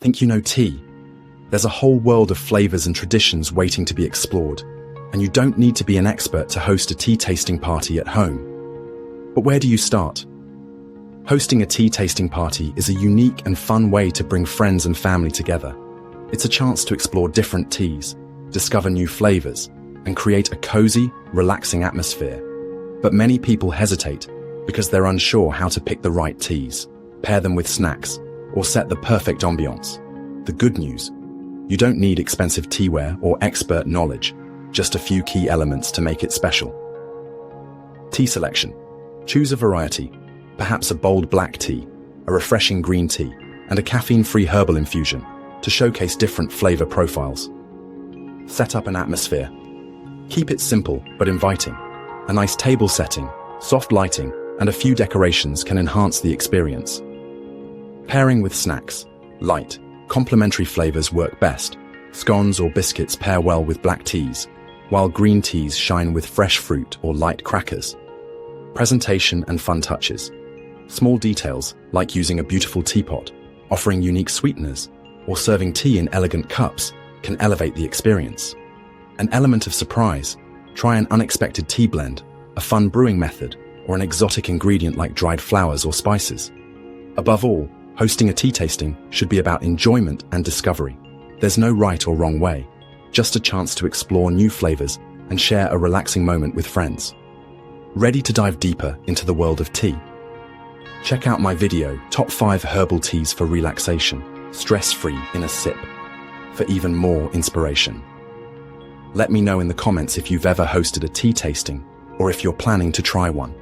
Think you know tea? There's a whole world of flavors and traditions waiting to be explored, and you don't need to be an expert to host a tea tasting party at home. But where do you start? Hosting a tea tasting party is a unique and fun way to bring friends and family together. It's a chance to explore different teas, discover new flavors, and create a cozy, relaxing atmosphere. But many people hesitate because they're unsure how to pick the right teas, pair them with snacks, or set the perfect ambiance. The good news: you don't need expensive teaware or expert knowledge, just a few key elements to make it special. Tea selection. Choose a variety, perhaps a bold black tea, a refreshing green tea, and a caffeine-free herbal infusion to showcase different flavor profiles. Set up an atmosphere. Keep it simple but inviting. A nice table setting, soft lighting, and a few decorations can enhance the experience. Pairing with snacks. Light, complementary flavors work best. Scones or biscuits pair well with black teas, while green teas shine with fresh fruit or light crackers. Presentation and fun touches. Small details, like using a beautiful teapot, offering unique sweeteners, or serving tea in elegant cups, can elevate the experience. An element of surprise. Try an unexpected tea blend, a fun brewing method, or an exotic ingredient like dried flowers or spices. Above all, hosting a tea tasting should be about enjoyment and discovery. There's no right or wrong way, just a chance to explore new flavors and share a relaxing moment with friends. Ready to dive deeper into the world of tea? Check out my video, Top 5 Herbal Teas for Relaxation, Stress-Free in a Sip, for even more inspiration. Let me know in the comments if you've ever hosted a tea tasting or if you're planning to try one.